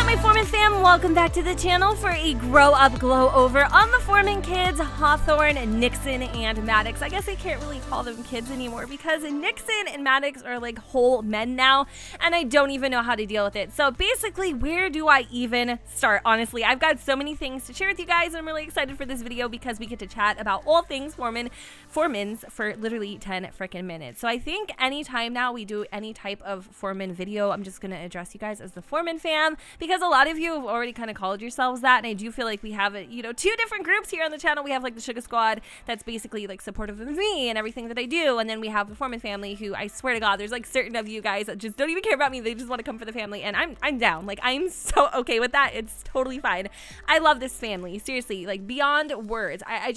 my Foreman fam? Welcome back to the channel for a grow up glow over on the Foreman kids, Hawthorn, Nixon, and Maddox. I guess I can't really call them kids anymore because Nixon and Maddox are like whole men now, and I don't even know how to deal with it. So basically, where do I even start? Honestly, I've got so many things to share with you guys, and I'm really excited for this video because we get to chat about all things Foremans for literally 10 freaking minutes. So I think anytime now we do any type of Foreman video, I'm just gonna address you guys as the Foreman fam, because a lot of you have already kind of called yourselves that, and I do feel like we have two different groups here on the channel. We have like the SUGA squad that's basically like supportive of me and everything that I do, and then we have the Foreman family who, I swear to God, there's like certain of you guys that just don't even care about me. They just want to come for the family, and I'm down. Like, I'm so okay with that. It's totally fine. I love this family, seriously, like beyond words. I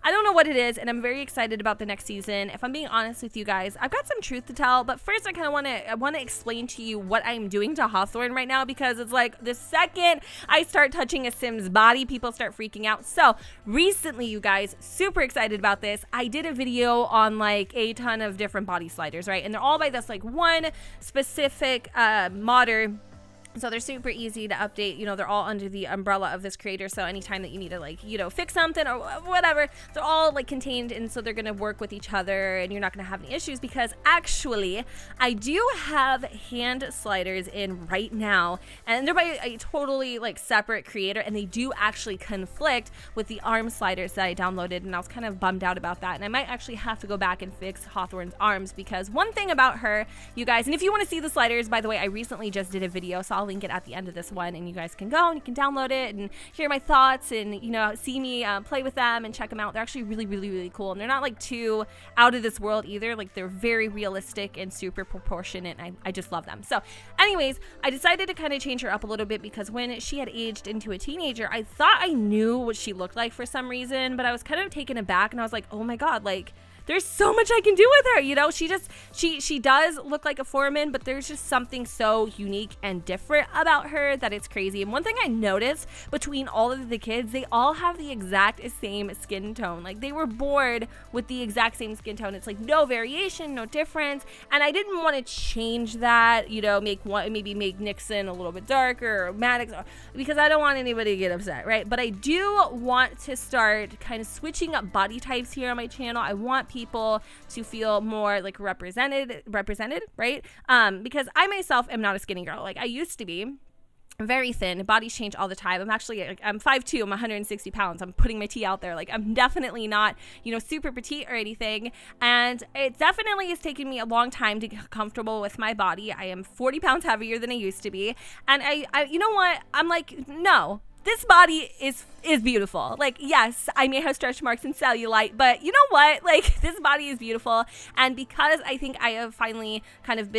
don't know what it is, and I'm very excited about the next season. If I'm being honest with you guys, I've got some truth to tell, but first I kind of want to explain to you what I'm doing to Hawthorn right now, because it's like the second I start touching a Sim's body, people start freaking out. So recently, you guys, super excited about this, I did a video on like a ton of different body sliders, right? And they're all by this like one specific modder. So they're super easy to update. They're all under the umbrella of this creator. So anytime that you need to like, fix something or whatever, they're all like contained. And so they're going to work with each other, and you're not going to have any issues, because actually I do have hand sliders in right now, and they're by a totally like separate creator, and they do actually conflict with the arm sliders that I downloaded. And I was kind of bummed out about that. And I might actually have to go back and fix Hawthorn's arms, because one thing about her, you guys, and if you want to see the sliders, by the way, I recently just did a video, so I'll link it at the end of this one, and you guys can go and you can download it and hear my thoughts and see me play with them and check them out. They're actually really cool, and they're not like too out of this world either. Like, they're very realistic and super proportionate, and I just love them. So anyways, I decided to kind of change her up a little bit, because when she had aged into a teenager, I thought I knew what she looked like for some reason, but I was kind of taken aback, and I was like, oh my God, like, there's so much I can do with her. She does look like a Foreman, but there's just something so unique and different about her that it's crazy. And one thing I noticed between all of the kids, they all have the exact same skin tone. Like, they were born with the exact same skin tone. It's like no variation, no difference. And I didn't want to change that, maybe make Nixon a little bit darker or Maddox, because I don't want anybody to get upset, right? But I do want to start kind of switching up body types here on my channel. I want people to feel more like represented, right? Because I myself am not a skinny girl. Like, I used to be very thin. Bodies change all the time. I'm 5'2", I'm 160 pounds. I'm putting my tea out there. Like, I'm definitely not, super petite or anything. And it definitely has taken me a long time to get comfortable with my body. I am 40 pounds heavier than I used to be. And I you know what? I'm like, no. This body is beautiful. Like, yes, I may have stretch marks and cellulite, but you know what? Like, this body is beautiful. And because I think I have finally kind of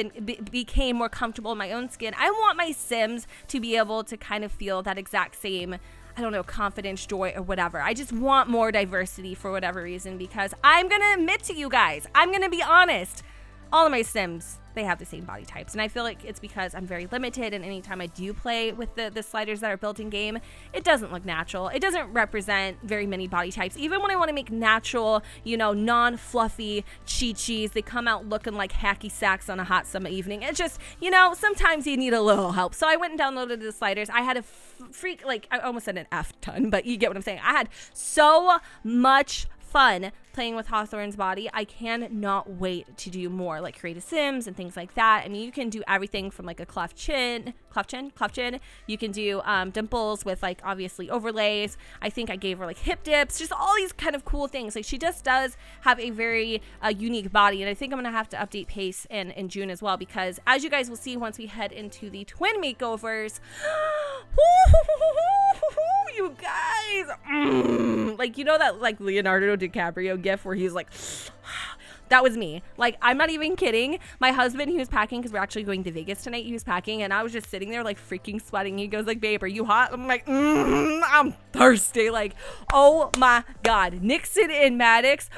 became more comfortable in my own skin, I want my Sims to be able to kind of feel that exact same, I don't know, confidence, joy, or whatever. I just want more diversity for whatever reason, because I'm going to admit to you guys, I'm going to be honest, all of my Sims, they have the same body types, and I feel like it's because I'm very limited, and anytime I do play with the sliders that are built in game, it doesn't look natural. It doesn't represent very many body types. Even when I want to make natural, non-fluffy chi-chis, they come out looking like hacky sacks on a hot summer evening. It's just, sometimes you need a little help. So I went and downloaded the sliders. I had a freak, like, I almost said an F ton, but you get what I'm saying. I had so much fun playing with Hawthorn's body. I cannot wait to do more, like create a Sims and things like that. I mean, you can do everything from like a cleft chin. You can do dimples with like obviously overlays. I think I gave her like hip dips, just all these kind of cool things. Like, she just does have a very unique body, and I think I'm gonna have to update pace in June as well, because as you guys will see once we head into the twin makeovers, you guys, like, that like Leonardo DiCaprio gif where he's like, that was me. Like, I'm not even kidding. My husband, he was packing, because we're actually going to Vegas tonight. He was packing, and I was just sitting there like freaking sweating. He goes like, babe, are you hot? I'm like, I'm thirsty. Like, oh my God. Nixon and Maddox.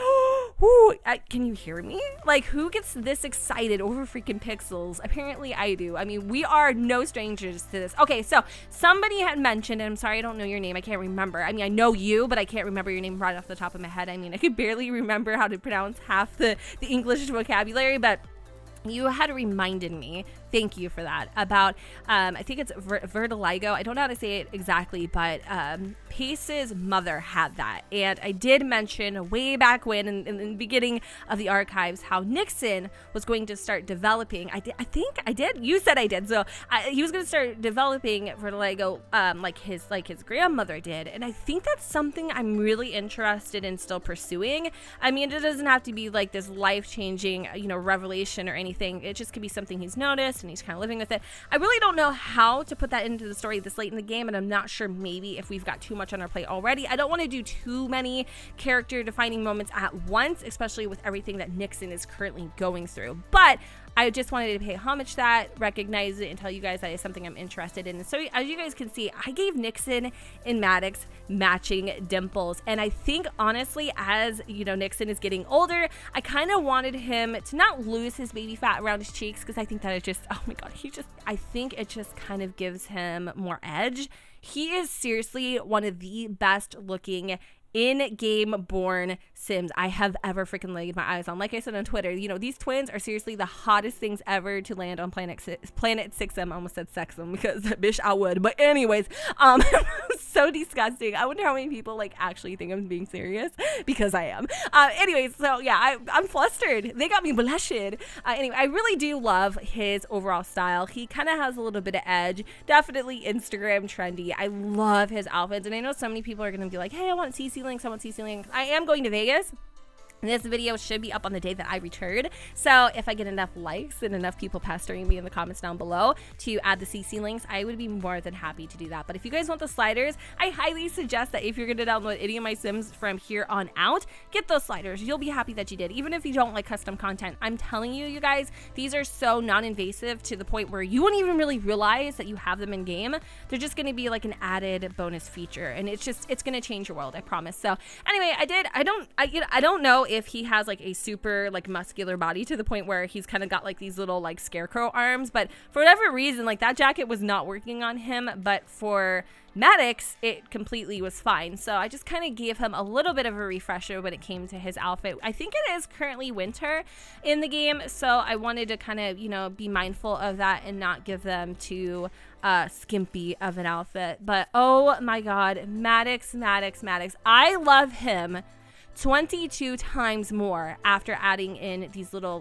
Can you hear me? Like, who gets this excited over freaking pixels? Apparently I do. I mean, we are no strangers to this. Okay, so somebody had mentioned, and I'm sorry I don't know your name. I can't remember. I mean, I know you, but I can't remember your name right off the top of my head. I mean, I could barely remember how to pronounce half the English vocabulary, but you had reminded me, thank you for that, about, I think it's vertiligo. I don't know how to say it exactly, but Pace's mother had that. And I did mention way back when, in the beginning of the archives, how Nixon was going to start developing. I think I did. You said I did. So he was going to start developing vertiligo like his grandmother did. And I think that's something I'm really interested in still pursuing. I mean, it doesn't have to be like this life-changing, revelation or anything. It just could be something he's noticed and he's kind of living with it. I really don't know how to put that into the story this late in the game, and I'm not sure maybe if we've got too much on our plate already. I don't want to do too many character defining moments at once, especially with everything that Nixon is currently going through. But I just wanted to pay homage to that, recognize it, and tell you guys that is something I'm interested in. So as you guys can see, I gave Nixon and Maddox matching dimples. And I think, honestly, as Nixon is getting older, I kind of wanted him to not lose his baby fat around his cheeks, because I think that it just, oh my God, I think it just kind of gives him more edge. He is seriously one of the best looking in-game born Sims I have ever freaking laid my eyes on. Like I said on Twitter, these twins are seriously the hottest things ever to land on Planet 6M. I almost said sexum because bitch I would. But anyways, so disgusting. I wonder how many people actually think I'm being serious, because I am. Anyways, so yeah, I'm flustered. They got me blushing. Anyway, I really do love his overall style. He kind of has a little bit of edge. Definitely Instagram trendy. I love his outfits, and I know so many people are going to be like, hey, I want CC links. I want CC links. I am going to Vegas. This video should be up on the day that I return. So if I get enough likes and enough people pestering me in the comments down below to add the CC links, I would be more than happy to do that. But if you guys want the sliders, I highly suggest that if you're going to download any of my Sims from here on out, get those sliders. You'll be happy that you did. Even if you don't like custom content, I'm telling you, you guys, these are so non-invasive to the point where you won't even really realize that you have them in game. They're just going to be like an added bonus feature, and it's going to change your world, I promise. So anyway, I don't know if he has a super muscular body to the point where he's kind of got these little scarecrow arms, but for whatever reason that jacket was not working on him. But for Maddox, it completely was fine. So I just kind of gave him a little bit of a refresher when it came to his outfit. I think it is currently winter in the game, so I wanted to kind of be mindful of that and not give them too skimpy of an outfit. But oh my God, Maddox, I love him 22 times more after adding in these little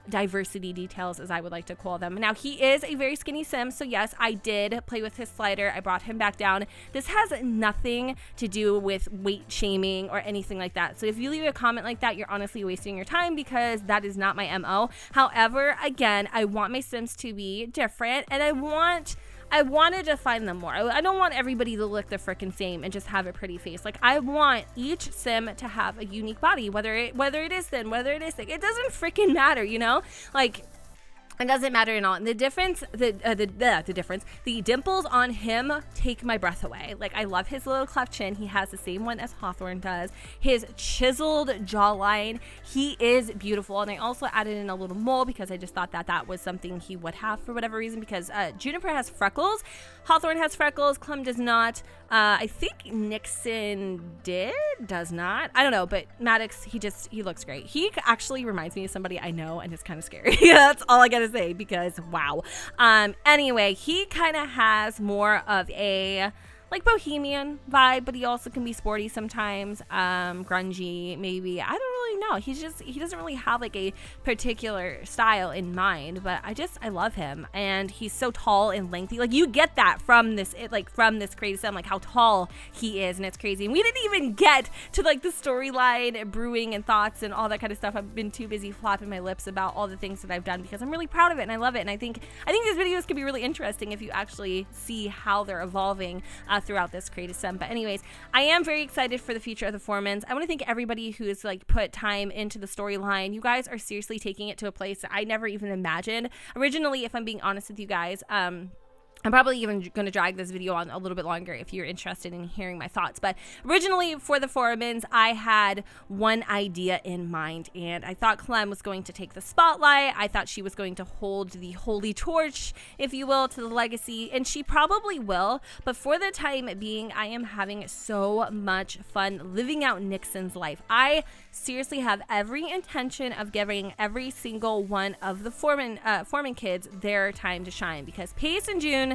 diversity details, as I would like to call them. Now, he is a very skinny Sim, so yes, I did play with his slider. I brought him back down. This has nothing to do with weight shaming or anything like that. So if you leave a comment like that, you're honestly wasting your time, because that is not my MO. However, again, I want my Sims to be different, and I want to define them more. I don't want everybody to look the frickin' same and just have a pretty face. I want each Sim to have a unique body, whether it is thin, whether it is thick. It doesn't frickin' matter, It doesn't matter at all. And the difference, the dimples on him take my breath away. I love his little cleft chin. He has the same one as Hawthorn does. His chiseled jawline, he is beautiful. And I also added in a little mole because I just thought that was something he would have for whatever reason, because Juniper has freckles. Hawthorn has freckles. Clem does not. I think Nixon does not. I don't know, but Maddox, he looks great. He actually reminds me of somebody I know, and it's kind of scary. That's all I gotta say, because wow. Anyway, he kind of has more of a bohemian vibe, but he also can be sporty sometimes, grungy maybe. I don't really know. He doesn't really have a particular style in mind, but I love him, and he's so tall and lengthy. You get that from this crazy Sim, how tall he is, and it's crazy. And we didn't even get to the storyline brewing and thoughts and all that kind of stuff. I've been too busy flapping my lips about all the things that I've done, because I'm really proud of it and I love it. And I think these videos could be really interesting if you actually see how they're evolving throughout this creative Sim. But anyways, I am very excited for the future of the Foremans. I want to thank everybody who's put time into the storyline. You guys are seriously taking it to a place that I never even imagined. Originally, if I'm being honest with you guys, I'm probably even going to drag this video on a little bit longer if you're interested in hearing my thoughts. But originally for the Foremans, I had one idea in mind, and I thought Clem was going to take the spotlight. I thought she was going to hold the holy torch, if you will, to the legacy, and she probably will. But for the time being, I am having so much fun living out Nixon's life. I seriously have every intention of giving every single one of the Foreman kids their time to shine, because Pace and June,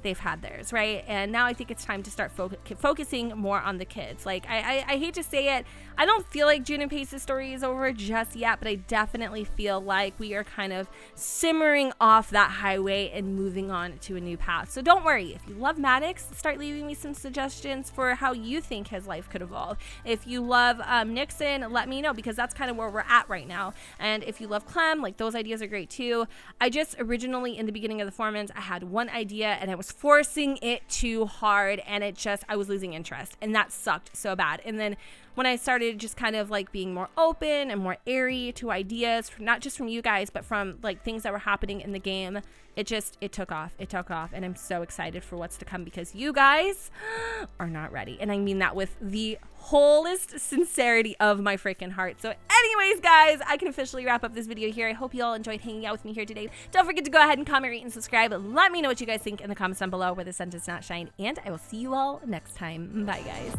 they've had theirs, right? And now I think it's time to start focusing more on the kids. Like, I hate to say it, I don't feel like June and Pace's story is over just yet, but I definitely feel like we are kind of simmering off that highway and moving on to a new path. So don't worry, if you love Maddox, start leaving me some suggestions for how you think his life could evolve. If you love Nixon, let me know, because that's kind of where we're at right now. And if you love Clem, like, those ideas are great too. I just originally, in the beginning of the Foremans, I had one idea and I was forcing it too hard, and I was losing interest, and that sucked so bad. And then when I started just kind of like being more open and more airy to ideas, not just from you guys, but from like things that were happening in the game, it took off. It took off, and I'm so excited for what's to come, because you guys are not ready. And I mean that with the wholest sincerity of my freaking heart. So anyways, guys, I can officially wrap up this video here. I hope you all enjoyed hanging out with me here today. Don't forget to go ahead and comment, rate, and subscribe. Let me know what you guys think in the comments down below where the sun does not shine, and I will see you all next time. Bye, guys.